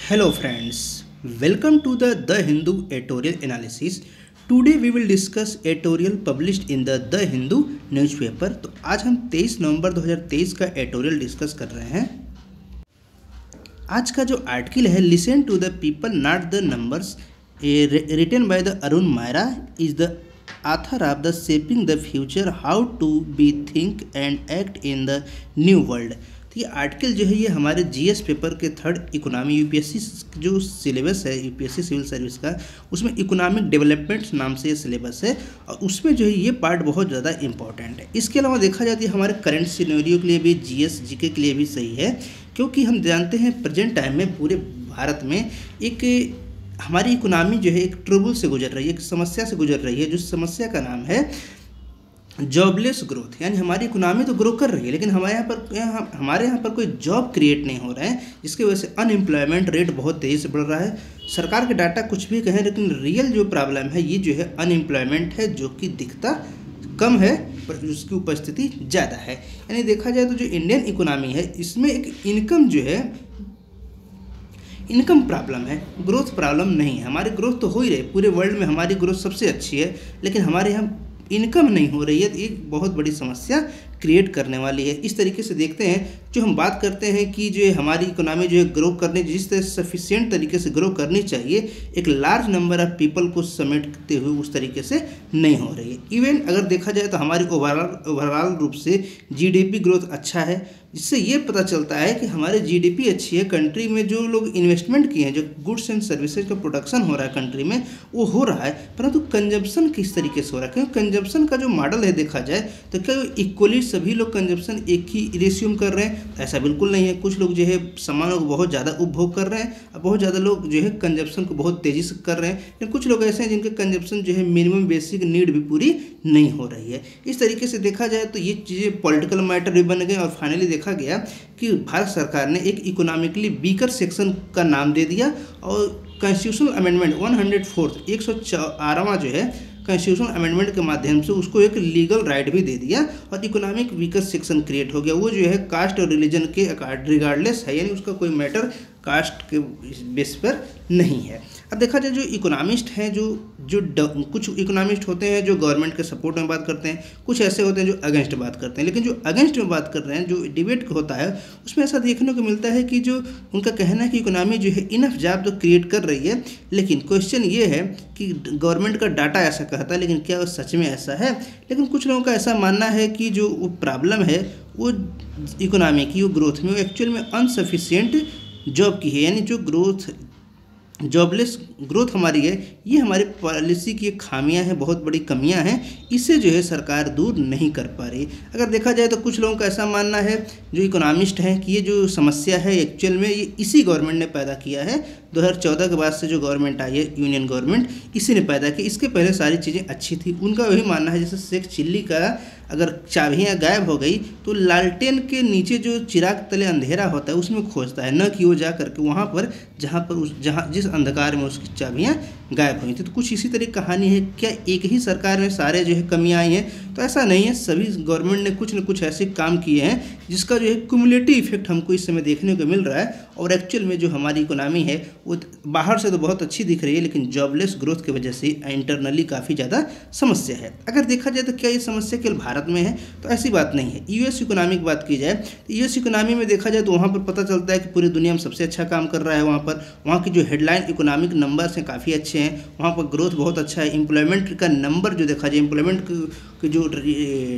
Hello friends, welcome to the Hindu editorial analysis. Today we will discuss editorial published in the Hindu newspaper. तो आज हम 23 नवंबर 2023 का editorial discuss कर रहे हैं। आज का जो आर्टिकल है listen to the people not the numbers written by the Arun Maira is the author of the shaping the future how to be think and act in the new world. तो ये article जो है ये हमारे जीएस पेपर के third economy UPSC जो syllabus है UPSC civil service का उसमें इकोनॉमिक डेवलपमेंट नाम से ये सिलेबस है और उसमें जो है ये पार्ट बहुत ज़्यादा इंपॉर्टेंट है। इसके अलावा देखा जाती है हमारे करंट सिनेरियो के लिए भी जीएस जीके के लिए भी सही है, क्योंकि हम जानते हैं प्रेजेंट टाइम में पूरे भारत में एक हमारी इकोनॉमी जो है एक ट्रबल से गुजर रही है, एक समस्या से गुजर रही है, जो समस्या का नाम है जॉबलेस ग्रोथ। यानी हमारी इकोनॉमी तो ग्रो कर रही है लेकिन हमारे यहाँ पर कोई जॉब क्रिएट नहीं हो रहा है, जिसकी वजह से अनएम्प्लॉयमेंट रेट बहुत तेज़ी से बढ़ रहा है। सरकार के डाटा कुछ भी कहें लेकिन रियल जो प्रॉब्लम है ये जो है अनएम्प्लॉयमेंट है, जो कि दिखता कम है पर उसकी उपस्थिति ज़्यादा है। यानी देखा जाए तो जो इंडियन इकोनॉमी है इसमें एक इनकम जो है इनकम प्रॉब्लम है, ग्रोथ प्रॉब्लम नहीं है। हमारी ग्रोथ तो हो ही रही, पूरे वर्ल्ड में हमारी ग्रोथ सबसे अच्छी है, लेकिन हमारे यहाँ इनकम नहीं हो रही है। तो एक बहुत बड़ी समस्या क्रिएट करने वाली है। इस तरीके से देखते हैं, जो हम बात करते हैं कि जो हमारी इकोनॉमी जो है ग्रो करने जिस तरह सफिशिएंट तरीके से ग्रो करनी चाहिए, एक लार्ज नंबर ऑफ पीपल को समेटते हुए उस तरीके से नहीं हो रही है। इवन अगर देखा जाए तो हमारी ओवरऑल रूप से जीडीपी ग्रोथ अच्छा है, जिससे ये पता चलता है कि हमारे जीडीपी अच्छी है। कंट्री में जो लोग इन्वेस्टमेंट किए हैं, जो गुड्स एंड सर्विसेज का प्रोडक्शन हो रहा है कंट्री में वो हो रहा है, परंतु कंजम्पशन किस तरीके से हो रहा है, क्योंकि कंजम्पशन का जो मॉडल है देखा जाए तो क्या इक्वली सभी लोग कंजम्पशन एक ही रेशियो में कर रहे हैं? ऐसा बिल्कुल नहीं है। कुछ लोग जो है सामानों को बहुत ज़्यादा उपभोग कर रहे हैं और बहुत ज़्यादा लोग जो है कंजम्पशन को बहुत तेज़ी से कर रहे हैं, लेकिन कुछ लोग ऐसे हैं जिनके कंजम्पशन जो है मिनिमम बेसिक नीड भी पूरी नहीं हो रही है। इस तरीके से देखा जाए तो ये चीज़ें पॉलिटिकल मैटर भी बन गए और फाइनली देखा गया कि भारत सरकार ने एक इकोनॉमिकली वीकर सेक्शन का नाम दे दिया और कॉन्स्टिट्यूशनल अमेंडमेंट 104 जो है कॉन्स्टिट्यूशनल अमेंडमेंट के माध्यम से उसको एक लीगल राइट भी दे दिया और इकोनॉमिक वीकर सेक्शन क्रिएट हो गया। वो जो है कास्ट और रिलीजन के रिगार्डलेस है, यानी उसका कोई मैटर कास्ट के बेस पर नहीं है। अब देखा जाए जो इकोनॉमिस्ट हैं कुछ इकोनॉमिस्ट होते हैं जो गवर्नमेंट के सपोर्ट में बात करते हैं, कुछ ऐसे होते हैं जो अगेंस्ट बात करते हैं। लेकिन जो अगेंस्ट में बात कर रहे हैं, जो डिबेट होता है उसमें ऐसा देखने को मिलता है कि जो उनका कहना है कि इकोनॉमी जो है इनफ जॉब तो क्रिएट कर रही है, लेकिन क्वेश्चन ये है कि गवर्नमेंट का डाटा ऐसा कहता है, लेकिन क्या वो सच में ऐसा है? लेकिन कुछ लोगों का ऐसा मानना है कि जो प्रॉब्लम है वो इकोनॉमी की वो ग्रोथ में वो एक्चुअल में अनसफिशिएंट जॉब की है। यानी जो जॉबलेस ग्रोथ हमारी है ये हमारी पॉलिसी की खामियां हैं, बहुत बड़ी कमियां हैं, इसे जो है सरकार दूर नहीं कर पा रही। अगर देखा जाए तो कुछ लोगों का ऐसा मानना है जो इकोनॉमिस्ट हैं कि ये जो समस्या है एक्चुअल में ये इसी गवर्नमेंट ने पैदा किया है। 2014 के बाद से जो गवर्नमेंट आई है यूनियन गवर्नमेंट, इसी ने पैदा की। इसके पहले सारी चीज़ें अच्छी थी। उनका वही मानना है जैसे शेख चिल्ली का अगर चाबियाँ गायब हो गई तो लालटेन के नीचे जो चिराग तले अंधेरा होता है उसमें खोजता है, न कि वो जा करके वहाँ पर जहाँ जिस अंधकार में उसकी चाबियाँ गायब हुई थी। तो कुछ इसी तरह की कहानी है। क्या एक ही सरकार में सारे जो है कमियाँ आई हैं? तो ऐसा नहीं है। सभी गवर्नमेंट ने कुछ न कुछ ऐसे काम किए हैं जिसका जो है क्युमुलेटिव इफेक्ट हमको इस समय देखने को मिल रहा है। और एक्चुअल में जो हमारी इकोनॉमी है वो बाहर से तो बहुत अच्छी दिख रही है, लेकिन जॉबलेस ग्रोथ की वजह से इंटरनली काफ़ी ज़्यादा समस्या है। अगर देखा जाए तो क्या ये समस्या केवल भारत में है? तो ऐसी बात नहीं है। यूएस इकोनॉमी की बात की जाए तो यूएस इकोनॉमी में देखा जाए तो वहाँ पर पता चलता है कि पूरी दुनिया में सबसे अच्छा काम कर रहा है। वहाँ की जो हेडलाइन इकोनॉमिक नंबर्स हैं काफ़ी अच्छे हैं, वहाँ पर ग्रोथ बहुत अच्छा है। एम्प्लॉयमेंट का नंबर जो देखा जाए, एम्प्लॉयमेंट के जो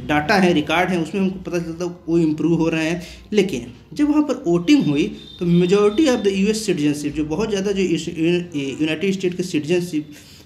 डाटा है, रिकॉर्ड है, उसमें हमको पता चलता है वो इम्प्रूव हो रहे हैं। लेकिन जब वहाँ पर वोटिंग हुई तो majority of the US citizenship, जो बहुत ज़्यादा जो यूनाइटेड स्टेट के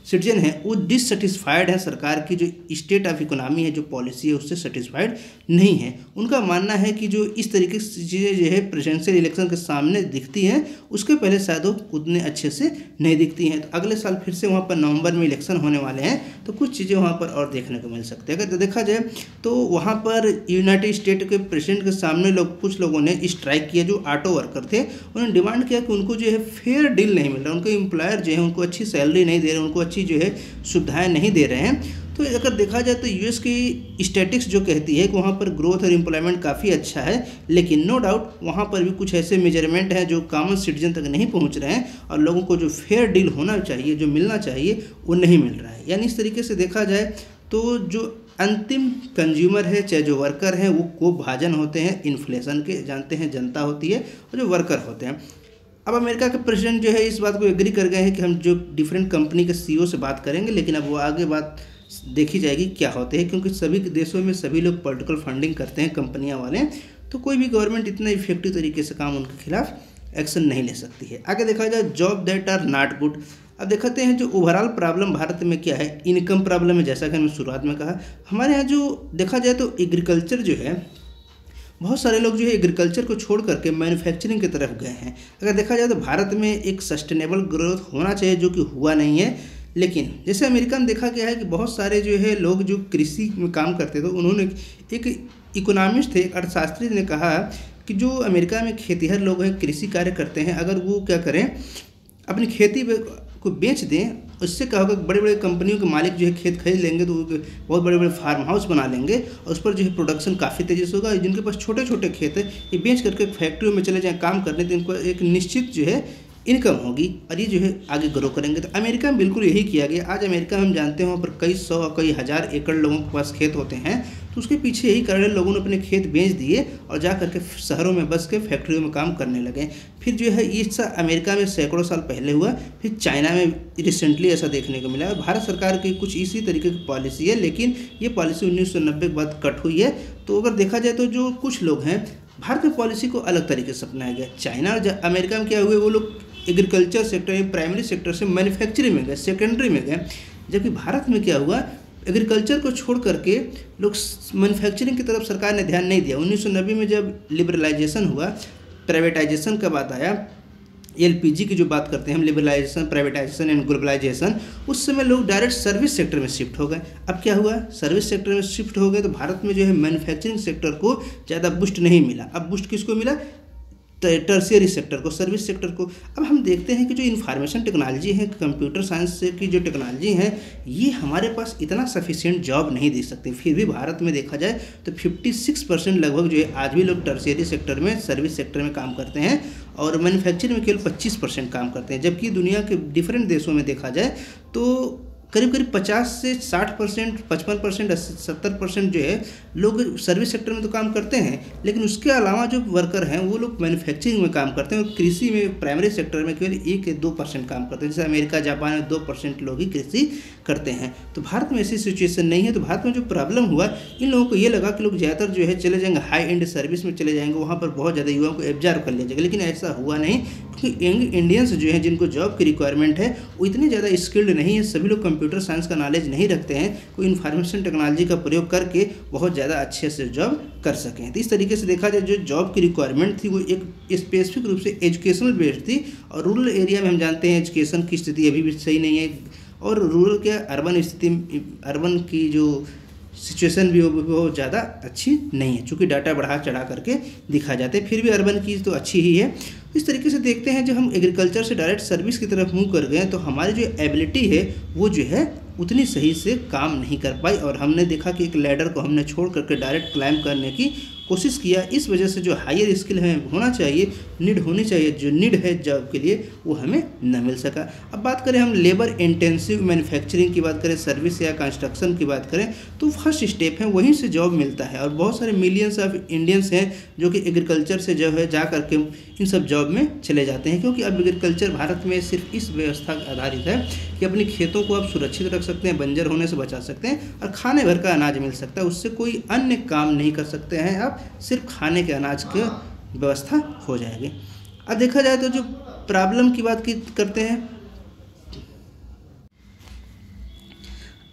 सिटीजन हैं वो डिससेटिस्फाइड है। सरकार की जो स्टेट ऑफ इकोनॉमी है, जो पॉलिसी है, उससे सेटिस्फाइड नहीं है। उनका मानना है कि जो इस तरीके से चीज़ें जो है प्रेसिडेंशियल इलेक्शन के सामने दिखती हैं उसके पहले शायद वो उतने अच्छे से नहीं दिखती हैं। तो अगले साल फिर से वहाँ पर नवंबर में इलेक्शन होने वाले हैं, तो कुछ चीज़ें वहाँ पर और देखने को मिल सकती है। अगर देखा जाए तो वहाँ पर यूनाइटेड स्टेट के प्रेसिडेंट के सामने कुछ लोगों ने स्ट्राइक किया। जो ऑटो वर्कर थे उन्होंने डिमांड किया कि उनको जो है फेयर डील नहीं मिल रहा, उनको एम्प्लॉयर जो है उनको अच्छी सैलरी नहीं दे रहे, उनको अच्छी अच्छी जो है सुविधाएं नहीं दे रहे हैं। तो अगर देखा जाए तो यूएस की स्टैटिक्स जो कहती है कि वहाँ पर ग्रोथ और एम्प्लॉयमेंट काफ़ी अच्छा है, लेकिन नो डाउट वहाँ पर भी कुछ ऐसे मेजरमेंट हैं जो कॉमन सिटीजन तक नहीं पहुँच रहे हैं और लोगों को जो फेयर डील होना चाहिए, जो मिलना चाहिए, वो नहीं मिल रहा है। यानी इस तरीके से देखा जाए तो जो अंतिम कंज्यूमर है, चाहे जो वर्कर हैं, वो को भाजन होते हैं इन्फ्लेशन के, जानते हैं जनता होती है, और जो वर्कर होते हैं। अब अमेरिका के प्रेसिडेंट जो है इस बात को एग्री कर गए हैं कि हम जो डिफरेंट कंपनी के सीईओ से बात करेंगे, लेकिन अब वो आगे बात देखी जाएगी क्या होते हैं, क्योंकि सभी देशों में सभी लोग पॉलिटिकल फंडिंग करते हैं कंपनियां वाले, तो कोई भी गवर्नमेंट इतना इफेक्टिव तरीके से काम उनके खिलाफ एक्शन नहीं ले सकती है। आगे देखा जाए job that are not good. अब देखते हैं जो ओवरऑल प्रॉब्लम भारत में क्या है, इनकम प्रॉब्लम है। जैसा कि हमने शुरुआत में कहा, हमारे यहाँ जो देखा जाए तो एग्रीकल्चर जो है, बहुत सारे लोग जो है एग्रीकल्चर को छोड़ करके मैन्युफैक्चरिंग की तरफ गए हैं। अगर देखा जाए तो भारत में एक सस्टेनेबल ग्रोथ होना चाहिए, जो कि हुआ नहीं है। लेकिन जैसे अमेरिका में देखा गया है कि बहुत सारे जो है लोग जो कृषि में काम करते थे, उन्होंने एक इकोनॉमिस्ट थे, एक अर्थशास्त्री ने कहा कि जो अमेरिका में खेतीहर लोग हैं, कृषि कार्य करते हैं, अगर वो क्या करें, अपनी खेती को बेच दें, उससे क्या होगा, बड़े बड़े कंपनियों के मालिक जो है खेत खरीद लेंगे, तो बहुत बड़े बड़े फार्म हाउस बना लेंगे और उस पर जो है प्रोडक्शन काफ़ी तेज़ी से होगा। जिनके पास छोटे छोटे खेत है, ये बेच करके फैक्ट्रियों में चले जाएँ काम करने, तो इनको एक निश्चित जो है इनकम होगी और ये जो है आगे ग्रो करेंगे। तो अमेरिका में बिल्कुल यही किया गया। आज अमेरिका में हम जानते हैं वहाँ पर कई सौ कई हज़ार एकड़ लोगों के पास खेत होते हैं, तो उसके पीछे यही कारण है, लोगों ने अपने खेत बेच दिए और जा करके शहरों में बस के फैक्ट्रियों में काम करने लगे। फिर जो है ये अमेरिका में सैकड़ों साल पहले हुआ, फिर चाइना में रिसेंटली ऐसा देखने को मिला। भारत सरकार की कुछ इसी तरीके की पॉलिसी है, लेकिन ये पॉलिसी 1990 के बाद कट हुई है। तो अगर देखा जाए तो जो कुछ लोग हैं, भारत में पॉलिसी को अलग तरीके से अपनाया गया। चाइना और अमेरिका में क्या हुए, वो लोग एग्रीकल्चर सेक्टर या प्राइमरी सेक्टर से मैन्युफैक्चरिंग में गए, सेकेंडरी में गए। जबकि भारत में क्या हुआ, एग्रीकल्चर को छोड़ करके लोग मैन्युफैक्चरिंग की तरफ सरकार ने ध्यान नहीं दिया। 1990 में जब लिबरलाइजेशन हुआ, प्राइवेटाइजेशन का बात आया, एलपीजी की जो बात करते हैं हम, लिबरलाइजेशन, प्राइवेटाइजेशन एंड ग्लोबलाइजेशन, उस समय लोग डायरेक्ट सर्विस सेक्टर में शिफ्ट हो गए। अब क्या हुआ, सर्विस सेक्टर में शिफ्ट हो गए तो भारत में जो है मैन्युफैक्चरिंग सेक्टर को ज़्यादा बूस्ट नहीं मिला। अब बूस्ट किसको मिला, टर्शियरी सेक्टर को, सर्विस सेक्टर को। अब हम देखते हैं कि जो इन्फॉर्मेशन टेक्नोलॉजी है, कंप्यूटर साइंस की जो टेक्नोलॉजी है, ये हमारे पास इतना सफिशिएंट जॉब नहीं दे सकती। फिर भी भारत में देखा जाए तो 56% लगभग जो है आज भी लोग टर्शियरी सेक्टर में, सर्विस सेक्टर में काम करते हैं और मैन्युफैक्चरिंग में केवल 25% काम करते हैं। जबकि दुनिया के डिफरेंट देशों में देखा जाए तो करीब करीब 50 से 60%, 55%, 70% जो है लोग सर्विस सेक्टर में तो काम करते हैं, लेकिन उसके अलावा जो वर्कर हैं वो लोग मैन्युफैक्चरिंग में काम करते हैं और कृषि में, प्राइमरी सेक्टर में केवल 1 या 2% काम करते हैं। जैसे अमेरिका, जापान में 2% लोग ही कृषि करते हैं। तो भारत में ऐसी सिचुएशन नहीं है। तो भारत में जो प्रॉब्लम हुआ, इन लोगों को ये लगा कि लोग ज़्यादातर जो है चले जाएंगे हाई एंड सर्विस में चले जाएंगे, वहाँ पर बहुत ज़्यादा युवाओं को एब्जॉर्ब कर लिया जाएगा, लेकिन ऐसा हुआ नहीं। क्योंकि यंग इंडियंस जो हैं, जिनको जॉब की रिक्वायरमेंट है, वो इतने ज़्यादा स्किल्ड नहीं है। सभी लोग कंप्यूटर साइंस का नॉलेज नहीं रखते हैं, कोई इन्फॉर्मेशन टेक्नोलॉजी का प्रयोग करके बहुत ज़्यादा अच्छे से जॉब कर सकें। तो इस तरीके से देखा जाए जो जॉब की रिक्वायरमेंट थी वो एक स्पेसिफिक रूप से एजुकेशनल बेस्ड थी। और रूरल एरिया में हम जानते हैं एजुकेशन की स्थिति अभी भी सही नहीं है, और रूरल के अर्बन स्थिति, अर्बन की जो सिचुएशन भी वो ज़्यादा अच्छी नहीं है, चूँकि डाटा बढ़ा चढ़ा करके दिखा जाते हैं। फिर भी अर्बन की तो अच्छी ही है। इस तरीके से देखते हैं जब हम एग्रीकल्चर से डायरेक्ट सर्विस की तरफ मूव कर गए तो हमारी जो एबिलिटी है वो जो है उतनी सही से काम नहीं कर पाई, और हमने देखा कि एक लैडर को हमने छोड़ करके डायरेक्ट क्लाइंब करने की कोशिश किया। इस वजह से जो हायर स्किल हमें होना चाहिए, नीड होनी चाहिए, जो नीड है जॉब के लिए, वो हमें न मिल सका। अब बात करें हम लेबर इंटेंसिव मैन्युफैक्चरिंग की बात करें, सर्विस या कंस्ट्रक्शन की बात करें, तो फर्स्ट स्टेप है वहीं से जॉब मिलता है। और बहुत सारे मिलियंस ऑफ इंडियंस हैं जो कि एग्रीकल्चर से जो है जा करके इन सब जॉब में चले जाते हैं, क्योंकि अब एग्रीकल्चर भारत में सिर्फ इस व्यवस्था आधारित है कि अपने खेतों को आप सुरक्षित रख सकते हैं, बंजर होने से बचा सकते हैं और खाने भर का अनाज मिल सकता है। उससे कोई अन्य काम नहीं कर सकते हैं आप, सिर्फ खाने के अनाज की व्यवस्था हो जाएगी। अब देखा जाए तो जो प्रॉब्लम की बात करते हैं,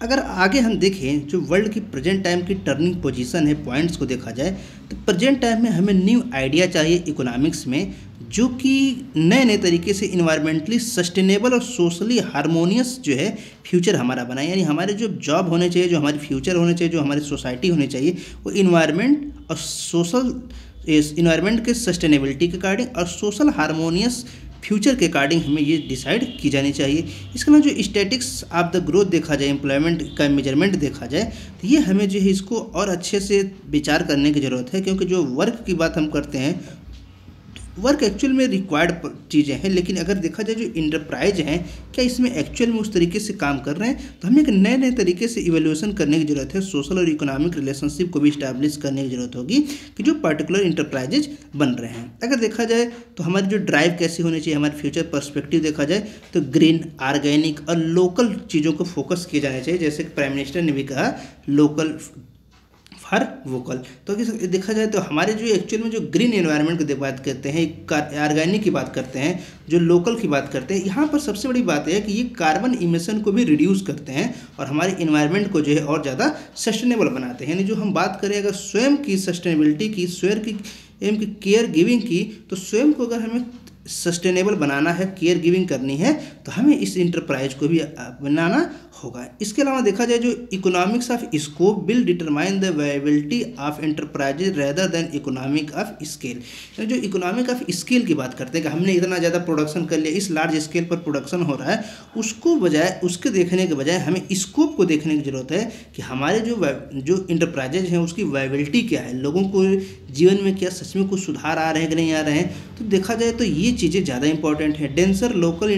अगर आगे हम देखें जो वर्ल्ड की प्रेजेंट टाइम की टर्निंग पोजीशन है, पॉइंट्स को देखा जाए तो प्रेजेंट टाइम में हमें न्यू आइडिया चाहिए इकोनॉमिक्स में, जो कि नए नए तरीके से इन्वायरमेंटली सस्टेनेबल और सोशली हारमोनियस जो है फ्यूचर हमारा बनाए। यानी हमारे जो जॉब होने चाहिए, जो हमारी फ्यूचर होने चाहिए, जो हमारी सोसाइटी होनी चाहिए, वो इन्वायरमेंट और सोशल इन्वायरमेंट के सस्टेनेबिलिटी के अकॉर्डिंग और सोशल हारमोनियस फ्यूचर के अकॉर्डिंग हमें ये डिसाइड की जानी चाहिए। इसके अलावा जो स्टैटिक्स ऑफ द ग्रोथ देखा जाए, एम्प्लॉयमेंट का मेजरमेंट देखा जाए, तो ये हमें जो है इसको और अच्छे से विचार करने की ज़रूरत है, क्योंकि जो वर्क की बात हम करते हैं, वर्क एक्चुअल में रिक्वायर्ड चीज़ें हैं, लेकिन अगर देखा जाए जो इंटरप्राइज हैं, क्या इसमें एक्चुअल में उस तरीके से काम कर रहे हैं, तो हमें एक नए नए तरीके से इवैल्यूएशन करने की ज़रूरत है। सोशल और इकोनॉमिक रिलेशनशिप को भी इस्टेब्लिश करने की ज़रूरत होगी कि जो पर्टिकुलर इंटरप्राइजेज बन रहे हैं। अगर देखा जाए तो हमारी जो ड्राइव कैसी होनी चाहिए, हमारे फ्यूचर पर्सपेक्टिव देखा जाए तो ग्रीन, ऑर्गेनिक और लोकल चीज़ों को फोकस किए जाने चाहिए। जैसे प्राइम मिनिस्टर ने भी कहा, लोकल फॉर वोकल। तो देखा जाए तो हमारे जो एक्चुअल में जो ग्रीन एनवायरनमेंट की बात करते हैं, ऑर्गेनिक की बात करते हैं, जो लोकल की बात करते हैं, यहाँ पर सबसे बड़ी बात है कि ये कार्बन इमिशन को भी रिड्यूस करते हैं और हमारे इन्वायरमेंट को जो है और ज़्यादा सस्टेनेबल बनाते हैं। यानी जो हम बात करें अगर स्वयं की सस्टेनेबिलिटी की, स्वयं की केयर गिविंग की, तो स्वयं को अगर हमें सस्टेनेबल बनाना है, केयर गिविंग करनी है, तो हमें इस इंटरप्राइज को भी बनाना होगा। इसके अलावा देखा जाए जो economics of scope will determine the viability of enterprises rather than economic of scale. जो इकोनॉमिक ऑफ स्केल की बात करते हैं कि हमने इतना ज़्यादा प्रोडक्शन कर लिया, इस लार्ज स्केल पर प्रोडक्शन हो रहा है, उसके देखने के बजाय हमें स्कोप को देखने की जरूरत है कि हमारे जो इंटरप्राइजेज हैं उसकी वायबिलिटी क्या है, लोगों को जीवन में क्या सच में कुछ सुधार आ रहे हैं कि नहीं आ रहे हैं। तो देखा जाए तो ये चीज़ें ज़्यादा इंपॉर्टेंट है। Denser local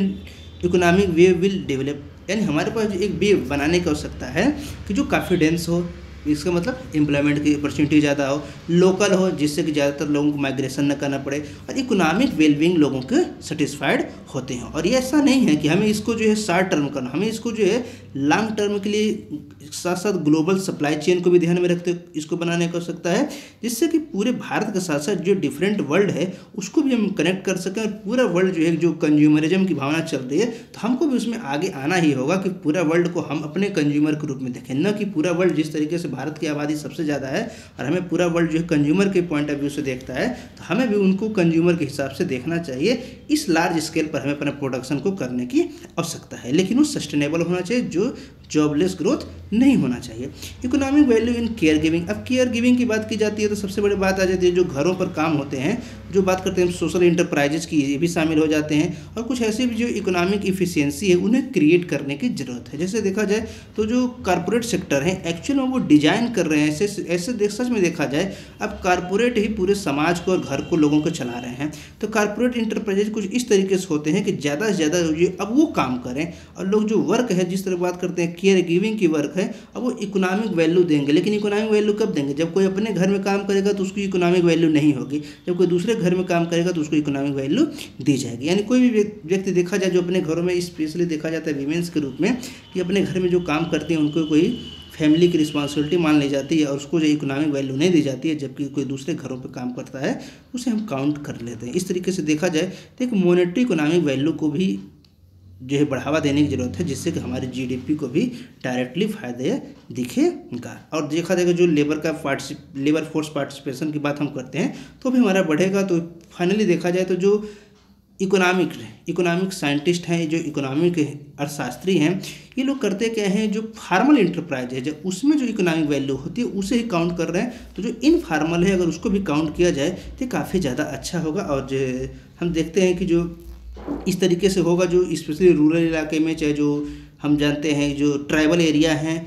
economic way will develop, यानी हमारे पास एक वे बनाने की आवश्यकता है कि जो काफ़ी डेंस हो, इसका मतलब एम्प्लॉयमेंट की अपॉर्चुनिटी ज़्यादा हो, लोकल हो जिससे कि ज़्यादातर लोगों को माइग्रेशन न करना पड़े, और इकोनॉमिक वेलबींग लोगों के सेटिस्फाइड होते हैं। और ये ऐसा नहीं है कि हमें इसको जो है शॉर्ट टर्म करना, हमें इसको जो है लॉन्ग टर्म के लिए साथ साथ ग्लोबल सप्लाई चेन को भी ध्यान में रखते इसको बनाने की आवश्यकता है, जिससे कि पूरे भारत के साथ साथ जो डिफरेंट वर्ल्ड है उसको भी हम कनेक्ट कर सकें। और पूरा वर्ल्ड जो है जो कंज्यूमरिज्म की भावना चल रही है, तो हमको भी उसमें आगे आना ही होगा कि पूरा वर्ल्ड को हम अपने कंज्यूमर के रूप में देखें, न कि पूरा वर्ल्ड जिस तरीके से भारत की आबादी सबसे ज़्यादा है और हमें पूरा वर्ल्ड जो है कंज्यूमर के पॉइंट ऑफ व्यू से देखता है, तो हमें भी उनको कंज्यूमर के हिसाब से देखना चाहिए। इस लार्ज स्केल पर हमें अपने प्रोडक्शन को करने की आवश्यकता है, लेकिन वो सस्टेनेबल होना चाहिए, जो जॉबलेस ग्रोथ नहीं होना चाहिए। Economic value in care giving. अब केयर गिविंग की बात की जाती है तो सबसे बड़ी बात आ जाती है जो घरों पर काम होते हैं, जो बात करते हैं सोशल इंटरप्राइजेज की, ये भी शामिल हो जाते हैं। और कुछ ऐसे भी जो इकोनॉमिक इफिशियंसी है उन्हें क्रिएट करने की ज़रूरत है। जैसे देखा जाए तो जो कॉर्पोरेट सेक्टर है एक्चुअल में वो डिजाइन कर रहे हैं, ऐसे सच में देखा जाए अब कॉर्पोरेट ही पूरे समाज को और घर को, लोगों को चला रहे हैं। तो कॉर्पोरेट इंटरप्राइजेज कुछ इस तरीके से होते हैं कि ज़्यादा से ज़्यादा अब वो काम करें, और लोग जो वर्क है, जिस तरह बात करते हैं केयर गिविंग की वर्क है, अब वो इकोनॉमिक वैल्यू देंगे। लेकिन इकोनॉमिक वैल्यू कब देंगे? जब कोई अपने घर में काम करेगा तो उसकी इकोनॉमिक वैल्यू नहीं होगी, जब कोई दूसरे घर में काम करेगा तो उसको इकोनॉमिक वैल्यू दी जाएगी। यानी कोई भी व्यक्ति देखा जाए जो अपने घरों में, स्पेशली देखा जाता है वीमेंस के रूप में, कि अपने घर में जो काम करते हैं उनको कोई फैमिली की रिस्पॉन्सिबिलिटी मान ली जाती है और उसको जो इकोनॉमिक वैल्यू नहीं दी जाती है, जबकि कोई दूसरे घरों पर काम करता है उसे हम काउंट कर लेते हैं। इस तरीके से देखा जाए तो एक मॉनेटरी इकोनॉमिक वैल्यू को भी जो है बढ़ावा देने की ज़रूरत है, जिससे कि हमारे जीडीपी को भी डायरेक्टली फायदे दिखेगा। और देखा जाएगा जो लेबर फोर्स पार्टिसिपेशन की बात हम करते हैं तो भी हमारा बढ़ेगा। तो फाइनली देखा जाए तो जो इकोनॉमिक साइंटिस्ट हैं, जो इकोनॉमिक अर्थशास्त्री हैं, ये लोग करते क्या हैं, जो फार्मल इंटरप्राइज है जब उसमें जो इकोनॉमिक वैल्यू होती है उसे ही काउंट कर रहे हैं। तो जो इनफॉर्मल है अगर उसको भी काउंट किया जाए तो काफ़ी ज़्यादा अच्छा होगा। और जो हम देखते हैं कि जो इस तरीके से होगा, जो स्पेशली रूरल इलाके में, चाहे जो हम जानते हैं जो ट्राइबल एरिया हैं,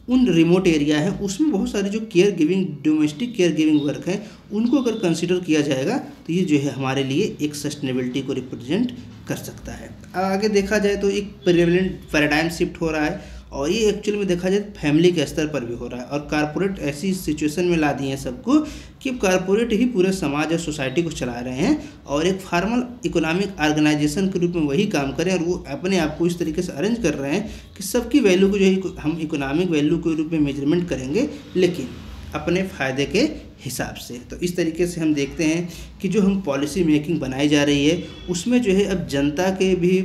उन रिमोट एरिया है, उसमें बहुत सारे जो care giving, domestic care giving work है, उनको अगर कंसिडर किया जाएगा तो ये जो है हमारे लिए एक सस्टेनेबिलिटी को रिप्रेजेंट कर सकता है। आगे देखा जाए तो एक प्रेवलेंट पैराडाइम शिफ्ट हो रहा है, और ये एक्चुअल में देखा जाए फैमिली के स्तर पर भी हो रहा है। और कॉर्पोरेट ऐसी सिचुएशन में ला दिए हैं सबको कि कॉर्पोरेट ही पूरे समाज और सोसाइटी को चला रहे हैं, और एक फार्मल इकोनॉमिक ऑर्गेनाइजेशन के रूप में वही काम करें, और वो अपने आप को इस तरीके से अरेंज कर रहे हैं कि सबकी वैल्यू को जो है हम इकोनॉमिक वैल्यू के रूप में मेजरमेंट करेंगे, लेकिन अपने फ़ायदे के हिसाब से। तो इस तरीके से हम देखते हैं कि जो हम पॉलिसी मेकिंग बनाई जा रही है उसमें जो है अब जनता के भी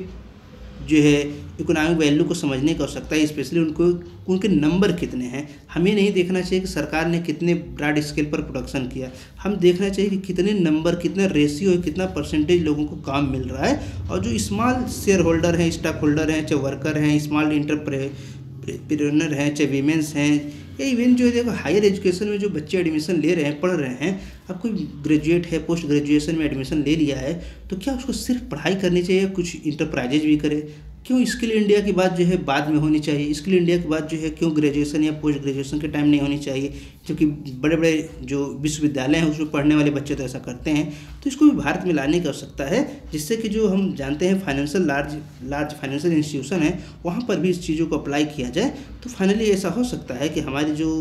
जो है इकोनॉमिक वैल्यू को समझने की आवश्यकता है, स्पेशली उनके नंबर कितने हैं। हमें नहीं देखना चाहिए कि सरकार ने कितने ब्रॉड स्केल पर प्रोडक्शन किया, हम देखना चाहिए कि कितने नंबर, कितना रेशियो है, कितना परसेंटेज लोगों को काम मिल रहा है। और जो स्मॉल शेयर होल्डर हैं, स्टॉक होल्डर हैं, चाहे वर्कर हैं, स्मॉल एंटरप्रेन्योर हैं, चाहे वीमेंस हैं, या इवन जो देखो हायर एजुकेशन में जो बच्चे एडमिशन ले रहे हैं, पढ़ रहे हैं, अब कोई ग्रेजुएट है, पोस्ट ग्रेजुएशन में एडमिशन ले लिया है, तो क्या उसको सिर्फ पढ़ाई करनी चाहिए, कुछ इंटरप्राइजेज भी करे? क्यों स्किल इंडिया की बात जो है बाद में होनी चाहिए? स्किल इंडिया की बात जो है क्यों ग्रेजुएशन या पोस्ट ग्रेजुएशन के टाइम नहीं होनी चाहिए? क्योंकि बड़े बड़े जो विश्वविद्यालय हैं उसमें पढ़ने वाले बच्चे तो ऐसा करते हैं। तो इसको भी भारत में लाने की आवश्यकता है, जिससे कि जो हम जानते हैं फाइनेंशियल लार्ज फाइनेंशियल इंस्टीट्यूशन है वहाँ पर भी इस चीज़ों को अप्लाई किया जाए, तो फाइनली ऐसा हो सकता है कि हमारी जो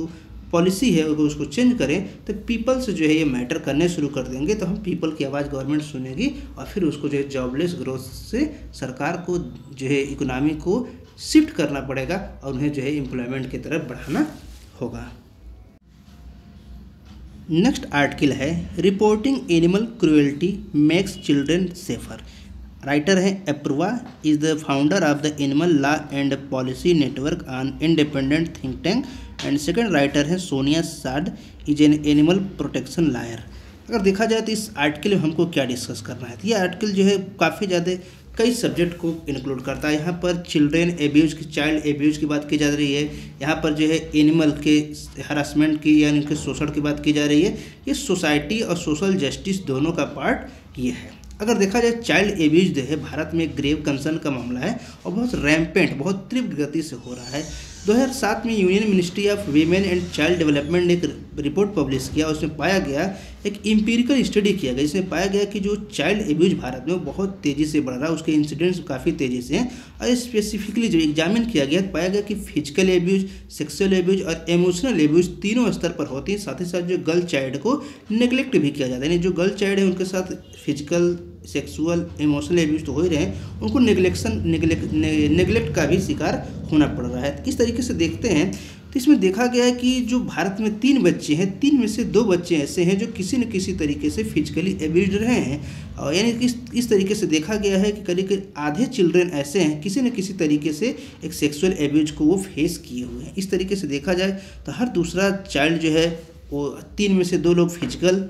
पॉलिसी है अगर उसको चेंज करें तो पीपल से जो है ये मैटर करने शुरू कर देंगे, तो हम पीपल की आवाज़ गवर्नमेंट सुनेगी और फिर उसको जो है जॉबलेस ग्रोथ से सरकार को जो है इकोनॉमी को शिफ्ट करना पड़ेगा और उन्हें जो है एम्प्लॉयमेंट की तरफ बढ़ाना होगा। नेक्स्ट आर्टिकल है reporting animal cruelty makes children safer. Writer है Apoorva, is the founder of the animal law and policy network on independent think tank, and second writer है Sonia Saad, is an animal protection lawyer. अगर देखा जाए तो इस article में हमको क्या डिस्कस करना है, तो ये आर्टिकल जो है काफ़ी ज़्यादा कई सब्जेक्ट को इंक्लूड करता है। यहाँ पर चिल्ड्रेन एब्यूज़ की, चाइल्ड एब्यूज़ की बात की जा रही है, यहाँ पर जो है एनिमल के हरासमेंट की यानी उनके शोषण की बात की जा रही है। ये सोसाइटी और सोशल जस्टिस दोनों का पार्ट ये है। अगर देखा जाए चाइल्ड एब्यूज जो है भारत में ग्रेव कंसर्न का मामला है और बहुत रैम्पेंट, बहुत तीव्र गति से हो रहा है। 2007 में union ministry of women and child development ने एक रिपोर्ट पब्लिश किया, उसमें पाया गया, एक एम्पिरिकल स्टडी किया गया, इसमें पाया गया कि जो चाइल्ड एब्यूज भारत में वो बहुत तेज़ी से बढ़ रहा है, उसके इंसिडेंट्स काफ़ी तेज़ी से हैं। और स्पेसिफिकली जो एग्जामिन किया गया तो पाया गया कि फिजिकल एब्यूज, सेक्सुअल एब्यूज और इमोशनल एब्यूज तीनों स्तर पर होती है। साथ ही साथ जो गर्ल चाइल्ड को नेग्लेक्ट भी किया जाता है, यानी जो गर्ल चाइल्ड है उनके साथ फिजिकल, सेक्सुअल, इमोशनल एब्यूज तो हो ही रहे हैं, उनको नेग्लेक्ट का भी शिकार होना पड़ रहा है। इस तरीके से देखते हैं तो इसमें देखा गया है कि जो भारत में 3 बच्चे हैं, 3 में से 2 बच्चे ऐसे हैं जो किसी न किसी तरीके से फिजिकली एब्यूज रहे हैं, और यानी कि इस तरीके से देखा गया है कि करीब आधे चिल्ड्रन ऐसे हैं किसी न किसी तरीके से एक सेक्सुअल एब्यूज को वो फेस किए हुए हैं। इस तरीके से देखा जाए तो हर दूसरा चाइल्ड जो है वो 3 में से 2 लोग फिजिकल,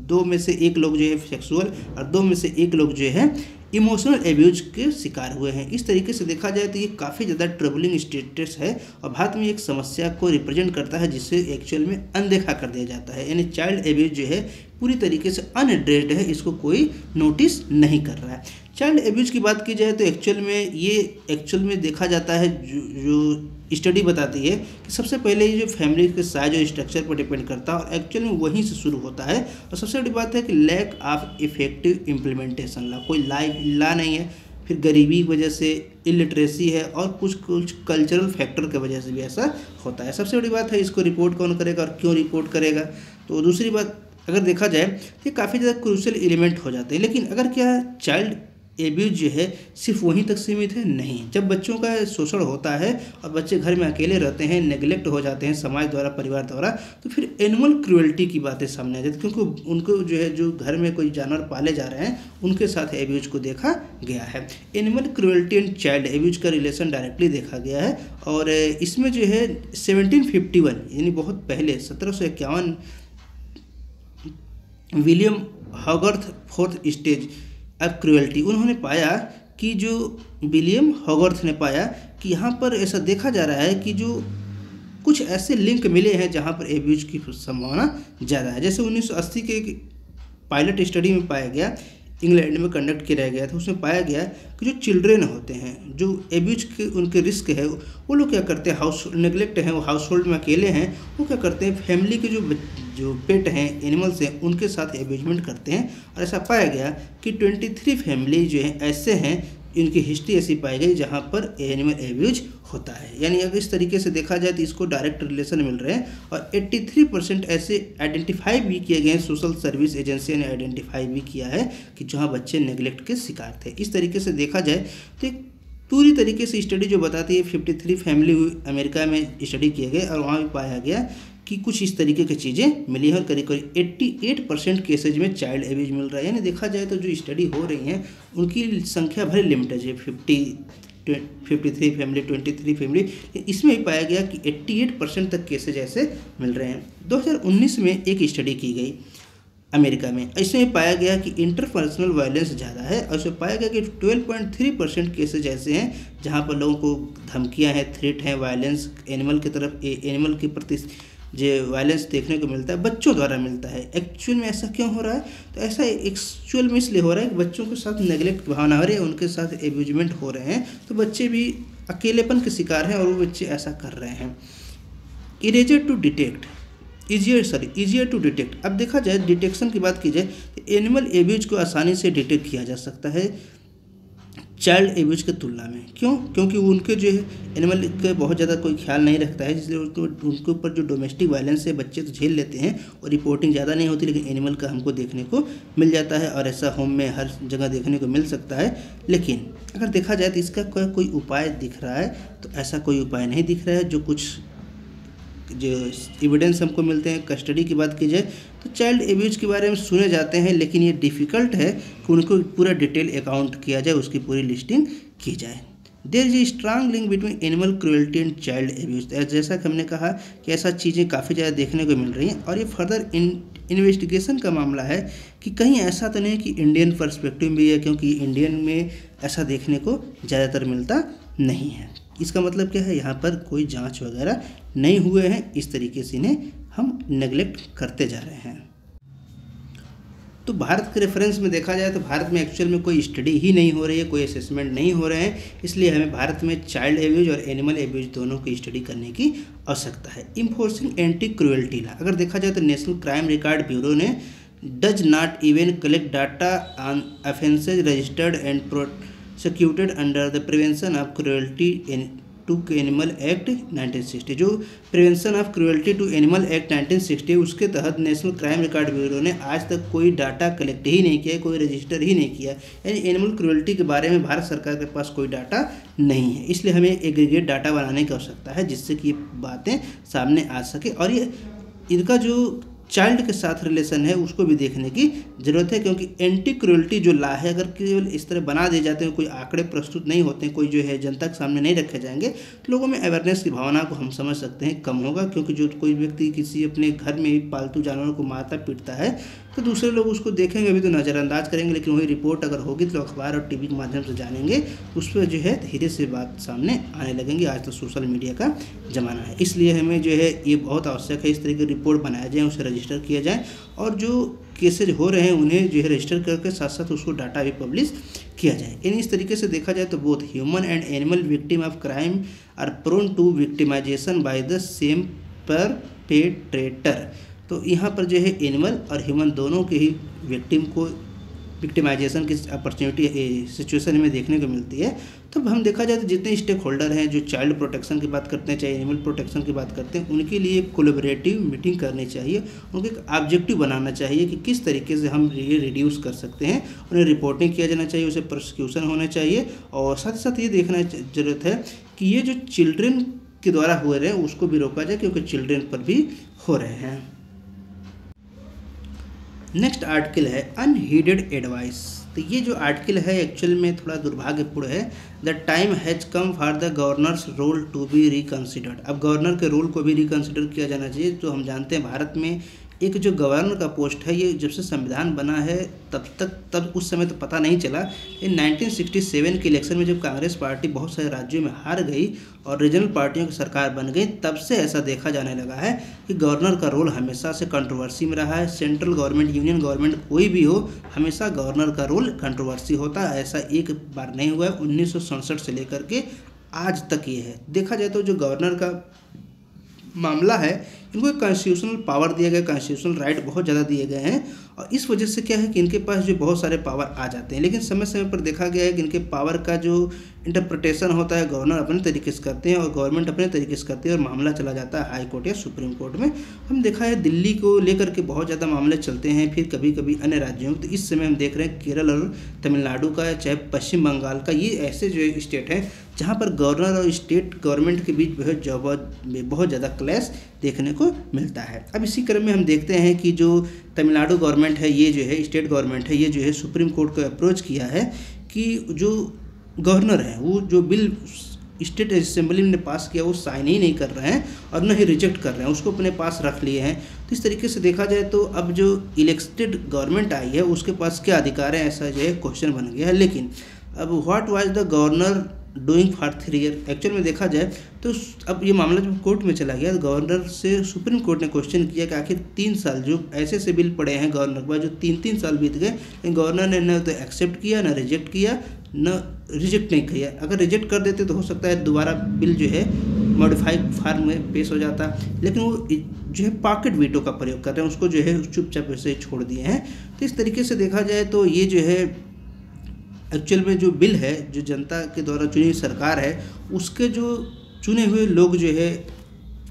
2 में से 1 लोग जो है सेक्सुअल और 2 में से 1 लोग जो है इमोशनल एब्यूज के शिकार हुए हैं। इस तरीके से देखा जाए तो ये काफ़ी ज़्यादा ट्रबलिंग स्टेटस है और भारत में एक समस्या को रिप्रेजेंट करता है जिससे एक्चुअल में अनदेखा कर दिया जाता है, यानी चाइल्ड एब्यूज जो है पूरी तरीके से अनएड्रेस्ड है, इसको कोई नोटिस नहीं कर रहा है। चाइल्ड एब्यूज की बात की जाए तो एक्चुअल में देखा जाता है, जो स्टडी बताती है कि सबसे पहले ये जो फैमिली के साइज और स्ट्रक्चर पर डिपेंड करता है और एक्चुअल में वहीं से शुरू होता है। और सबसे बड़ी बात है कि lack of effective implementation law, कोई लॉ नहीं है, फिर गरीबी की वजह से, इलिटरेसी है और कुछ कल्चरल फैक्टर की वजह से भी ऐसा होता है। सबसे बड़ी बात है इसको रिपोर्ट कौन करेगा और क्यों रिपोर्ट करेगा। तो दूसरी बात अगर देखा जाए तो ये काफ़ी ज़्यादा क्रूशियल एलिमेंट हो जाते हैं। लेकिन अगर क्या चाइल्ड एब्यूज जो है सिर्फ वहीं तक सीमित है? नहीं। जब बच्चों का शोषण होता है और बच्चे घर में अकेले रहते हैं, नेग्लेक्ट हो जाते हैं समाज द्वारा, परिवार द्वारा, तो फिर एनिमल क्रूएल्टी की बातें सामने आ जाती है, क्योंकि उनको जो है जो घर में कोई जानवर पाले जा रहे हैं उनके साथ एब्यूज को देखा गया है। Animal cruelty and child abuse का रिलेशन डायरेक्टली देखा गया है और इसमें जो है 1751 यानी बहुत पहले 1751 William Hogarth fourth stage of cruelty, उन्होंने पाया कि जो विलियम हॉगर्थ ने पाया कि यहाँ पर ऐसा देखा जा रहा है कि जो कुछ ऐसे लिंक मिले हैं जहाँ पर एब्यूज की संभावना ज़्यादा है। जैसे 1980 के एक पायलट स्टडी में पाया गया, इंग्लैंड में कंडक्ट किया गया था, उसमें पाया गया कि जो चिल्ड्रेन होते हैं जो एब्यूज के उनके रिस्क है वो लोग क्या करते हैं, हाउस नेग्लेक्ट हैं, वो हाउस होल्ड में अकेले हैं, वो क्या करते हैं फैमिली के जो पेट हैं, एनिमल्स हैं, उनके साथ एब्यूजमेंट करते हैं। और ऐसा पाया गया कि 23 फैमिली जो हैं ऐसे हैं, इनकी हिस्ट्री ऐसी पाई गई जहाँ पर एनिमल एब्यूज होता है। यानी अगर इस तरीके से देखा जाए तो इसको डायरेक्ट रिलेशन मिल रहे हैं। और 83% ऐसे आइडेंटिफाई भी किए गए हैं, सोशल सर्विस एजेंसी ने आइडेंटिफाई भी किया है कि जहाँ बच्चे नेग्लेक्ट के शिकार थे। इस तरीके से देखा जाए तो एक पूरी तरीके से स्टडी जो बताती है 53 फैमिली अमेरिका में स्टडी किए गए और वहाँ भी पाया गया कि कुछ इस तरीके की चीज़ें मिली हैं और करीब 88% केसेज में चाइल्ड एब्यूज मिल रहा है। यानी देखा जाए तो जो स्टडी हो रही हैं उनकी संख्या भले लिमिटेड है, 53 फैमिली, 23 फैमिली, इसमें भी पाया गया कि 88% तक केसेज ऐसे मिल रहे हैं। 2019 में एक स्टडी की गई अमेरिका में, इसमें पाया गया कि इंटरपर्सनल वायलेंस ज़्यादा है और इसमें पाया गया कि 12.3% केसेज ऐसे हैं जहां पर लोगों को धमकियां हैं, थ्रेट हैं, वायलेंस एनिमल की तरफ, एनिमल के प्रति जो वायलेंस देखने को मिलता है बच्चों द्वारा मिलता है। एक्चुअल में ऐसा क्यों हो रहा है? तो ऐसा एक्चुअल में इसलिए हो रहा है कि बच्चों के साथ नेगलेक्ट की भावना हो रही है, उनके साथ एब्यूजमेंट हो रहे हैं, तो बच्चे भी अकेलेपन के शिकार हैं और वो बच्चे ऐसा कर रहे हैं। Easier to detect, easier to detect. अब देखा जाए डिटेक्शन की बात की जाए तो एनिमल एब्यूज को आसानी से डिटेक्ट किया जा सकता है चाइल्ड एब्यूज के तुलना में। क्यों? क्योंकि उनके जो है एनिमल के बहुत ज़्यादा कोई ख्याल नहीं रखता है, इसलिए उनके ऊपर जो डोमेस्टिक वायलेंस है बच्चे तो झेल लेते हैं और रिपोर्टिंग ज़्यादा नहीं होती, लेकिन एनिमल का हमको देखने को मिल जाता है और ऐसा होम में हर जगह देखने को मिल सकता है। लेकिन अगर देखा जाए तो इसका कोई उपाय दिख रहा है? तो ऐसा कोई उपाय नहीं दिख रहा है। जो कुछ जो एविडेंस हमको मिलते हैं, कस्टडी की बात की जाए तो चाइल्ड एब्यूज के बारे में सुने जाते हैं, लेकिन ये डिफ़िकल्ट है कि उनको पूरा डिटेल अकाउंट किया जाए, उसकी पूरी लिस्टिंग की जाए। There is a strong link between animal cruelty and child abuse. जैसा कि हमने कहा कि ऐसा चीज़ें काफ़ी ज़्यादा देखने को मिल रही हैं और ये फर्दर इन्वेस्टिगेशन का मामला है कि कहीं ऐसा तो नहीं कि इंडियन पर्सपेक्टिव में है, क्योंकि इंडियन में ऐसा देखने को ज़्यादातर मिलता नहीं है। इसका मतलब क्या है? यहाँ पर कोई जांच वगैरह नहीं हुए हैं, इस तरीके से इन्हें हम नेगलेक्ट करते जा रहे हैं। तो भारत के रेफरेंस में देखा जाए तो भारत में एक्चुअल में कोई स्टडी ही नहीं हो रही है, कोई असेसमेंट नहीं हो रहे हैं, इसलिए हमें भारत में चाइल्ड एब्यूज और एनिमल एब्यूज दोनों की स्टडी करने की आवश्यकता है। इन्फोर्सिंग एंटी क्रूएल्टी लॉ, अगर देखा जाए तो नेशनल क्राइम रिकॉर्ड ब्यूरो ने does not even collect data on offences registered and prosecuted under the Prevention of Cruelty to Animal Act 1960। जो Prevention of Cruelty to Animal Act 1960 उसके तहत national Crime Record Bureau ने आज तक कोई data collect ही नहीं किया, कोई रजिस्टर ही नहीं किया, यानी एनिमल क्रूएल्टी के बारे में भारत सरकार के पास कोई डाटा नहीं है। इसलिए हमें एग्रीगेट डाटा बनाने की आवश्यकता है जिससे कि ये बातें सामने आ सके और ये इनका जो चाइल्ड के साथ रिलेशन है उसको भी देखने की ज़रूरत है, क्योंकि एंटी क्रूएल्टी जो लॉ है अगर केवल इस तरह बना दिए जाते हैं, कोई आंकड़े प्रस्तुत नहीं होते हैं, कोई जो है जनता के सामने नहीं रखे जाएंगे, तो लोगों में अवेयरनेस की भावना को हम समझ सकते हैं कम होगा। क्योंकि जो कोई व्यक्ति किसी अपने घर में ही पालतू जानवरों को मारता पीटता है तो दूसरे लोग उसको देखेंगे अभी तो नज़रअंदाज करेंगे, लेकिन वही रिपोर्ट अगर होगी तो अखबार और टीवी के माध्यम से जानेंगे, उस पर जो है धीरे से बात सामने आने लगेंगी। आज तो सोशल मीडिया का ज़माना है, इसलिए हमें जो है ये बहुत आवश्यक है इस तरह की रिपोर्ट बनाया जाए, उसे रजिस्टर किया जाए और जो केसेज हो रहे हैं उन्हें जो है रजिस्टर करके साथ साथ उसको डाटा भी पब्लिश किया जाए। यानी इस तरीके से देखा जाए तो both human and animal victim of crime are prone to victimisation by the same perpetrator. तो यहाँ पर जो है एनिमल और ह्यूमन दोनों के ही विक्टिम को विक्टिमाइजेशन की अपॉर्चुनिटी सिचुएशन में देखने को मिलती है। तब हम देखा जाए तो जितने स्टेक होल्डर हैं जो चाइल्ड प्रोटेक्शन की बात करते हैं चाहे एनिमल प्रोटेक्शन की बात करते हैं, उनके लिए कोलैबोरेटिव मीटिंग करनी चाहिए, उनको एक ऑब्जेक्टिव बनाना चाहिए कि किस तरीके से हम ये रिड्यूस कर सकते हैं, उन्हें रिपोर्टिंग किया जाना चाहिए, उसे प्रोसिक्यूशन होना चाहिए और साथ ही साथ ये देखना ज़रूरत है कि ये जो चिल्ड्रेन के द्वारा हो रहे हैं उसको भी रोका जाए, क्योंकि चिल्ड्रेन पर भी हो रहे हैं। नेक्स्ट आर्टिकल है अनहीडेड एडवाइस। तो ये जो आर्टिकल है एक्चुअल में थोड़ा दुर्भाग्यपूर्ण है। The time has come for the governor's role to be reconsidered. अब गवर्नर के रोल को भी रिकन्सिडर किया जाना चाहिए। तो हम जानते हैं भारत में एक जो गवर्नर का पोस्ट है ये जब से संविधान बना है तब उस समय तो पता नहीं चला। इन 1967 के इलेक्शन में जब कांग्रेस पार्टी बहुत सारे राज्यों में हार गई और रीजनल पार्टियों की सरकार बन गई, तब से ऐसा देखा जाने लगा है कि गवर्नर का रोल हमेशा से कंट्रोवर्सी में रहा है। सेंट्रल गवर्नमेंट यूनियन गवर्नमेंट कोई भी हो, हमेशा गवर्नर का रोल कंट्रोवर्सी होता है। ऐसा एक बार नहीं हुआ है, 1967 से लेकर के आज तक ये है। देखा जाए तो जो गवर्नर का मामला है इनको एक कॉन्स्टिट्यूशनल पावर दिया गया, कॉन्स्टिट्यूशनल राइट बहुत ज़्यादा दिए गए हैं और इस वजह से क्या है कि इनके पास जो बहुत सारे पावर आ जाते हैं, लेकिन समय समय पर देखा गया है कि इनके पावर का जो इंटरप्रिटेशन होता है गवर्नर अपने तरीके से करते हैं और गवर्नमेंट अपने तरीके से करती है और मामला चला जाता है हाई कोर्ट या सुप्रीम कोर्ट में। हम देखा है दिल्ली को लेकर के बहुत ज़्यादा मामले चलते हैं, फिर कभी कभी अन्य राज्यों में। तो इस समय हम देख रहे हैं केरल और तमिलनाडु का चाहे पश्चिम बंगाल का, ये ऐसे जो स्टेट हैं जहाँ पर गवर्नर और स्टेट गवर्नमेंट के बीच बहुत ज़्यादा क्लैश देखने को मिलता है। अब इसी क्रम में हम देखते हैं कि जो तमिलनाडु गवर्नमेंट है, ये जो है स्टेट गवर्नमेंट है, ये जो है सुप्रीम कोर्ट को अप्रोच किया है कि जो गवर्नर है वो जो बिल स्टेट असेंबली ने पास किया वो साइन ही नहीं कर रहे हैं और न ही रिजेक्ट कर रहे हैं, उसको अपने पास रख लिए हैं। तो इस तरीके से देखा जाए तो अब जो इलेक्टेड गवर्नमेंट आई है उसके पास क्या अधिकार है, ऐसा जो है क्वेश्चन बन गया है। लेकिन अब what was the governor doing for 3 year. Actual में देखा जाए तो अब ये मामला जब कोर्ट में चला गया, गवर्नर से सुप्रीम कोर्ट ने क्वेश्चन किया कि आखिर 3 साल जो ऐसे बिल पड़े हैं गवर्नर के पास, जो 3-3 साल बीत गए, लेकिन गवर्नर ने न तो एक्सेप्ट किया, न रिजेक्ट किया, न रिजेक्ट नहीं किया। अगर रिजेक्ट कर देते तो हो सकता है दोबारा बिल जो है मॉडिफाइड फॉर्म में पेश हो जाता, लेकिन वो जो है पॉकेट वीटो का प्रयोग कर रहे हैं, उसको जो है चुपचाप ऐसे छोड़ दिए हैं। तो इस तरीके से देखा जाए तो ये जो है एक्चुअल में जो बिल है, जो जनता के द्वारा चुनी हुई सरकार है, उसके जो चुने हुए लोग जो है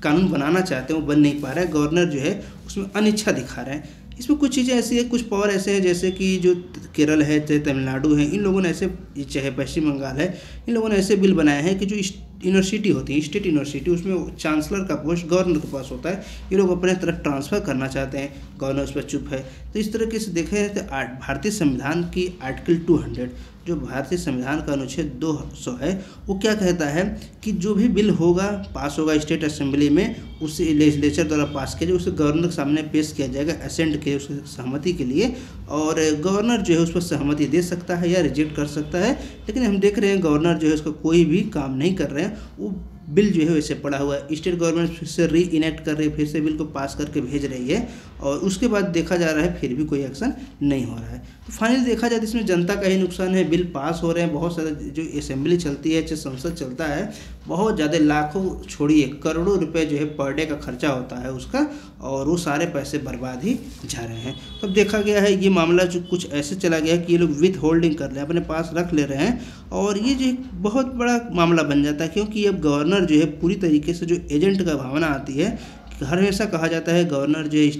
कानून बनाना चाहते हैं वो बन नहीं पा रहा है। गवर्नर जो है उसमें अनिच्छा दिखा रहे हैं। इसमें कुछ चीज़ें ऐसी है, कुछ पावर ऐसे हैं जैसे कि जो केरल है, चाहे तमिलनाडु है, इन लोगों ने ऐसे, चाहे पश्चिम बंगाल है, इन लोगों ने ऐसे बिल बनाए हैं कि जो यूनिवर्सिटी होती है, स्टेट यूनिवर्सिटी, उसमें चांसलर का पोस्ट गवर्नर के पास होता है, ये लोग अपने तरफ ट्रांसफ़र करना चाहते हैं, गवर्नर उस पर चुप है। तो इस तरीके से देखा जाए तो भारतीय संविधान की आर्टिकल 200, जो भारतीय संविधान का अनुच्छेद 200 है, वो क्या कहता है कि जो भी बिल होगा, पास होगा स्टेट असेंबली में, उसे लेजिस्लेचर द्वारा पास किया जाए, उसे गवर्नर के सामने पेश किया जाएगा असेंट के, उसकी सहमति के लिए, और गवर्नर जो है उस पर सहमति दे सकता है या रिजेक्ट कर सकता है। लेकिन हम देख रहे हैं गवर्नर जो है उसका कोई भी काम नहीं कर रहे हैं, वो बिल जो है वैसे पड़ा हुआ है। स्टेट गवर्नमेंट फिर से री इनेक्ट कर रही है, फिर से बिल को पास करके भेज रही है, और उसके बाद देखा जा रहा है फिर भी कोई एक्शन नहीं हो रहा है। तो फाइनली देखा जाए तो इसमें जनता का ही नुकसान है। बिल पास हो रहे हैं, बहुत सारे जो असेंबली चलती है, चाहे संसद चलता है, बहुत ज़्यादा लाखों छोड़िए करोड़ों रुपए जो है पर डे का खर्चा होता है उसका, और वो सारे पैसे बर्बाद ही जा रहे हैं। तो अब देखा गया है ये मामला जो कुछ ऐसे चला गया कि ये लोग विथ होल्डिंग कर रहे हैं, अपने पास रख ले रहे हैं, और ये जो एक बहुत बड़ा मामला बन जाता है, क्योंकि अब गवर्नर जो है पूरी तरीके से, जो एजेंट का भावना आती है, हमेशा कहा जाता है गवर्नर जो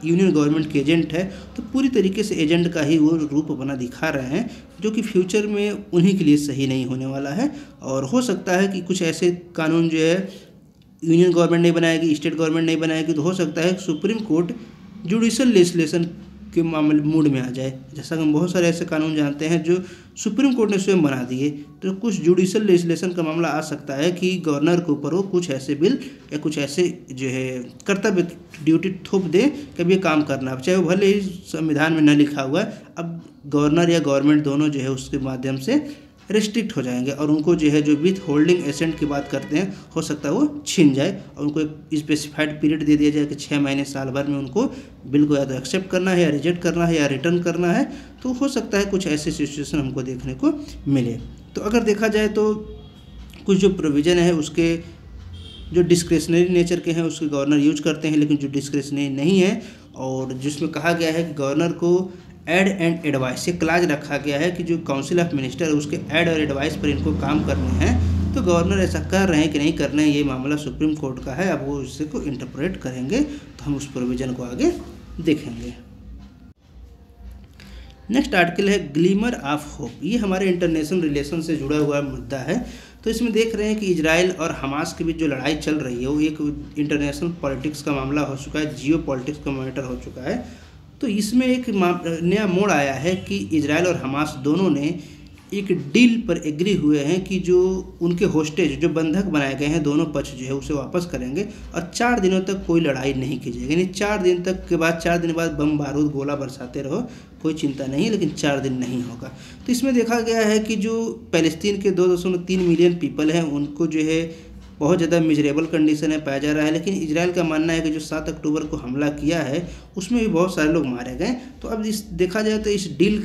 यूनियन गवर्नमेंट के एजेंट है, तो पूरी तरीके से एजेंट का ही वो रूप बना दिखा रहे हैं, जो कि फ्यूचर में उन्हीं के लिए सही नहीं होने वाला है। और हो सकता है कि कुछ ऐसे कानून जो है यूनियन गवर्नमेंट नहीं बनाएगी, स्टेट गवर्नमेंट नहीं बनाएगी, तो हो सकता है सुप्रीम कोर्ट जुडिशल लेजिस्लेशन के मामले मूड में आ जाए। जैसा कि हम बहुत सारे ऐसे कानून जानते हैं जो सुप्रीम कोर्ट ने स्वयं बना दिए, तो कुछ जुडिशल लेजिस्लेशन का मामला आ सकता है कि गवर्नर के ऊपर वो कुछ ऐसे बिल या कुछ ऐसे जो है कर्तव्य ड्यूटी थोप दे कि अब ये काम करना, चाहे वो भले ही संविधान में न लिखा हुआ है, अब गवर्नर या गवर्नमेंट दोनों जो है उसके माध्यम से रिस्ट्रिक्ट हो जाएंगे, और उनको जो है जो विथ होल्डिंग एसेंट की बात करते हैं, हो सकता है वो छीन जाए, और उनको एक स्पेसिफाइड पीरियड दे दिया जाए कि 6 महीने साल भर में उनको बिल को या तो एक्सेप्ट करना है, या रिजेक्ट करना है, या रिटर्न करना है। तो हो सकता है कुछ ऐसे सिचुएशन हमको देखने को मिले। तो अगर देखा जाए तो कुछ जो प्रोविज़न है उसके जो डिस्क्रिशनरी नेचर के हैं उसके गवर्नर यूज करते हैं, लेकिन जो डिस्क्रिशनरी नहीं है, और जिसमें कहा गया है कि गवर्नर को ऐड एंड एडवाइस, ये क्लाज रखा गया है कि जो काउंसिल ऑफ मिनिस्टर है उसके ऐड और एडवाइस पर इनको काम करने हैं, तो गवर्नर ऐसा कर रहे हैं कि नहीं कर रहे हैं, ये मामला सुप्रीम कोर्ट का है। अब वो इससे को इंटरप्रेट करेंगे, तो हम उस प्रोविज़न को आगे देखेंगे। नेक्स्ट आर्टिकल है ग्लीमर ऑफ होप। ये हमारे इंटरनेशनल रिलेशन से जुड़ा हुआ मुद्दा है। तो इसमें देख रहे हैं कि इजराइल और हमास के बीच जो लड़ाई चल रही है वो एक इंटरनेशनल पॉलिटिक्स का मामला हो चुका है, जियो पॉलिटिक्स का मैटर हो चुका है। तो इसमें एक नया मोड़ आया है कि इजराइल और हमास दोनों ने एक डील पर एग्री हुए हैं कि जो उनके होस्टेज, जो बंधक बनाए गए हैं, दोनों पक्ष जो है उसे वापस करेंगे, और 4 दिनों तक कोई लड़ाई नहीं की जाएगी। यानी 4 दिन तक के बाद, 4 दिन बाद बम बारूद गोला बरसाते रहो, कोई चिंता नहीं, लेकिन 4 दिन नहीं होगा। तो इसमें देखा गया है कि जो पैलेस्तीन के 2.3 मिलियन पीपल हैं उनको जो है बहुत ज़्यादा मिजरेबल कंडीशन में पाया जा रहा है। लेकिन इजराइल का मानना है कि जो 7 अक्टूबर को हमला किया है उसमें भी बहुत सारे लोग मारे गए। तो अब इस देखा जाए तो इस डील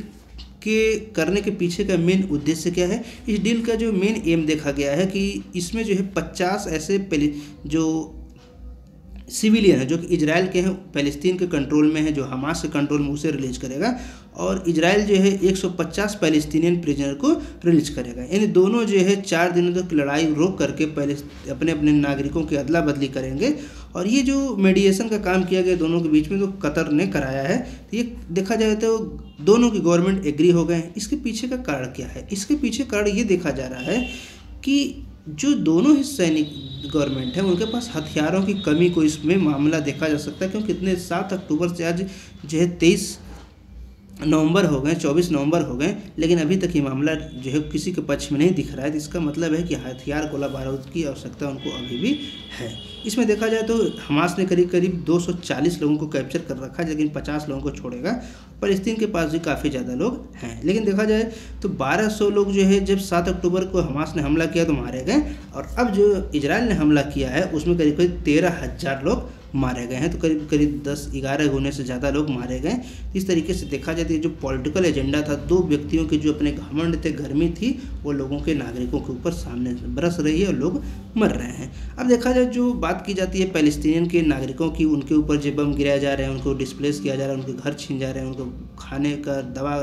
के करने के पीछे का मेन उद्देश्य क्या है, इस डील का जो मेन एम देखा गया है कि इसमें जो है 50 ऐसे जो सिविलियन है जो कि इजराइल के हैं, पैलेस्तीन के कंट्रोल में है, जो हमास के कंट्रोल में, उसे रिलीज करेगा, और इजराइल जो है 150 पैलेस्टीनियन प्रिजनर को रिलीज करेगा। यानी दोनों जो है 4 दिनों तक लड़ाई रोक करके अपने अपने नागरिकों की अदला बदली करेंगे। और ये जो मीडिएशन का काम किया गया दोनों के बीच में, तो कतर ने कराया है। तो ये देखा जाए तो दोनों की गवर्नमेंट एग्री हो गए हैं। इसके पीछे का कारण क्या है? इसके पीछे कारण ये देखा जा रहा है कि जो दोनों ही सैनिक गवर्नमेंट है उनके पास हथियारों की कमी को इसमें मामला देखा जा सकता है, क्योंकि कितने 7 अक्टूबर से आज जो है 23 नवंबर हो गए, 24 नवंबर हो गए, लेकिन अभी तक ये मामला जो है किसी के पक्ष में नहीं दिख रहा है। तो इसका मतलब है कि हथियार, गोला बारूद की आवश्यकता उनको अभी भी है। इसमें देखा जाए तो हमास ने करीब करीब 240 लोगों को कैप्चर कर रखा है, लेकिन 50 लोगों को छोड़ेगा। फ़लस्तीन के पास भी काफ़ी ज़्यादा लोग हैं, लेकिन देखा जाए तो 1200 लोग जो है जब 7 अक्टूबर को हमास ने हमला किया तो मारे गए, और अब जो इजराइल ने हमला किया है उसमें करीब करीब 13,000 लोग मारे गए हैं। तो करीब करीब 10-11 गुने से ज़्यादा लोग मारे गए। इस तरीके से देखा जाए तो जो पॉलिटिकल एजेंडा था, दो व्यक्तियों के जो अपने घमंड थे, गर्मी थी, वो लोगों के, नागरिकों के ऊपर सामने बरस रही है और लोग मर रहे हैं। अब देखा जाए जो बात की जाती है पैलेस्टीनियन के नागरिकों की, उनके ऊपर जो बम गिराए जा रहे हैं, उनको डिस्प्लेस किया जा रहा है, उनके घर छीन जा रहे हैं, उनको खाने का, दवा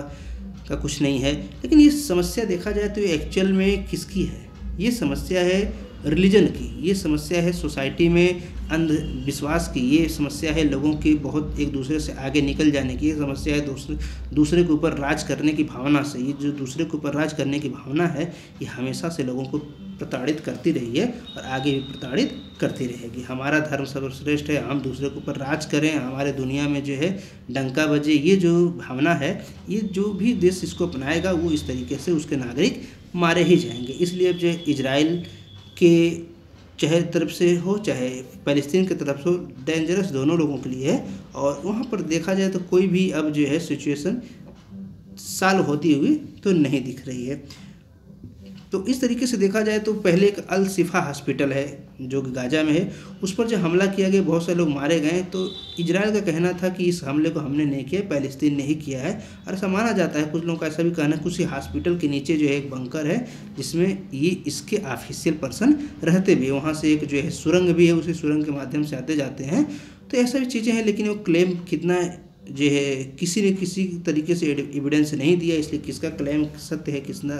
का कुछ नहीं है। लेकिन ये समस्या देखा जाए तो एक्चुअल में किसकी है? ये समस्या है रिलीजन की, ये समस्या है सोसाइटी में अंधविश्वास की, ये समस्या है लोगों की बहुत एक दूसरे से आगे निकल जाने की, ये समस्या है दूसरे के ऊपर राज करने की भावना से। ये जो दूसरे के ऊपर राज करने की भावना है, ये हमेशा से लोगों को प्रताड़ित करती रही है और आगे भी प्रताड़ित करती रहेगी। हमारा धर्म सर्वश्रेष्ठ है, हम दूसरे के ऊपर राज करें, हमारे दुनिया में जो है डंका बजे, ये जो भावना है, ये जो भी देश इसको अपनाएगा वो इस तरीके से उसके नागरिक मारे ही जाएंगे। इसलिए अब जो इजराइल के चाहे तरफ से हो चाहे फ़लस्तीन की तरफ से हो, डेंजरस दोनों लोगों के लिए है। और वहाँ पर देखा जाए तो कोई भी अब जो है सिचुएशन सॉल्व होती हुई तो नहीं दिख रही है। तो इस तरीके से देखा जाए तो पहले एक अल शिफा हॉस्पिटल है जो कि गाजा में है, उस पर जब हमला किया गया बहुत सारे लोग मारे गए। तो इजराइल का कहना था कि इस हमले को हमने नहीं किया, फ़लस्तीन ने ही किया है, और ऐसा माना जाता है। कुछ लोगों का ऐसा भी कहना है कि उसी हॉस्पिटल के नीचे जो है एक बंकर है जिसमें ये इसके ऑफिशियल पर्सन रहते भी, वहाँ से एक जो है सुरंग भी है, उसी सुरंग के माध्यम से आते जाते हैं। तो ऐसा भी चीज़ें हैं, लेकिन वो क्लेम कितना जो है किसी ने किसी तरीके से एविडेंस नहीं दिया, इसलिए किसका क्लेम सत्य है किसना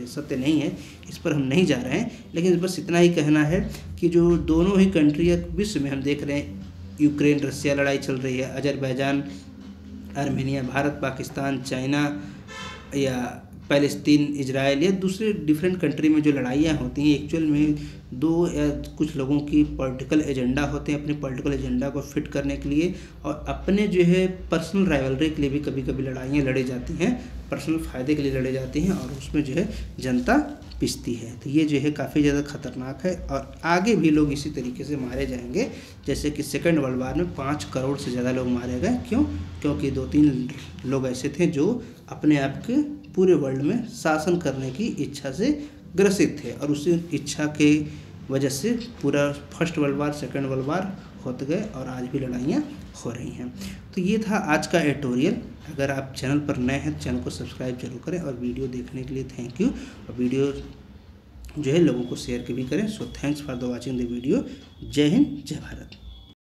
सत्य नहीं है इस पर हम नहीं जा रहे हैं। लेकिन बस इतना ही कहना है कि जो दोनों ही कंट्री विश्व में हम देख रहे हैं, यूक्रेन रसिया लड़ाई चल रही है, Azerbaijan Armenia, Bharat Pakistan, China, या फ़लस्तीन इजराइल, या दूसरे डिफरेंट कंट्री में जो लड़ाइयाँ होती हैं, एक्चुअल में दो या कुछ लोगों की पॉलिटिकल एजेंडा होते हैं, अपने पॉलिटिकल एजेंडा को फिट करने के लिए और अपने जो है पर्सनल राइवलरी के लिए भी कभी कभी लड़ाइयाँ लड़ी जाती हैं, पर्सनल फ़ायदे के लिए लड़ी जाती हैं, और उसमें जो है जनता पिसती है। तो ये जो है काफ़ी ज़्यादा खतरनाक है, और आगे भी लोग इसी तरीके से मारे जाएंगे। जैसे कि सेकेंड वर्ल्ड वॉर में 5 करोड़ से ज़्यादा लोग मारे गए। क्यों? क्योंकि 2-3 लोग ऐसे थे जो अपने आप के पूरे वर्ल्ड में शासन करने की इच्छा से ग्रसित थे, और उसी इच्छा के वजह से पूरा first world war, second world war होते गए, और आज भी लड़ाइयाँ हो रही हैं। तो ये था आज का एडिटोरियल। अगर आप चैनल पर नए हैं तो चैनल को सब्सक्राइब जरूर करें, और वीडियो देखने के लिए थैंक यू। और वीडियो जो है लोगों को शेयर भी करें। So thanks for the watching the video. जय हिंद, जय भारत।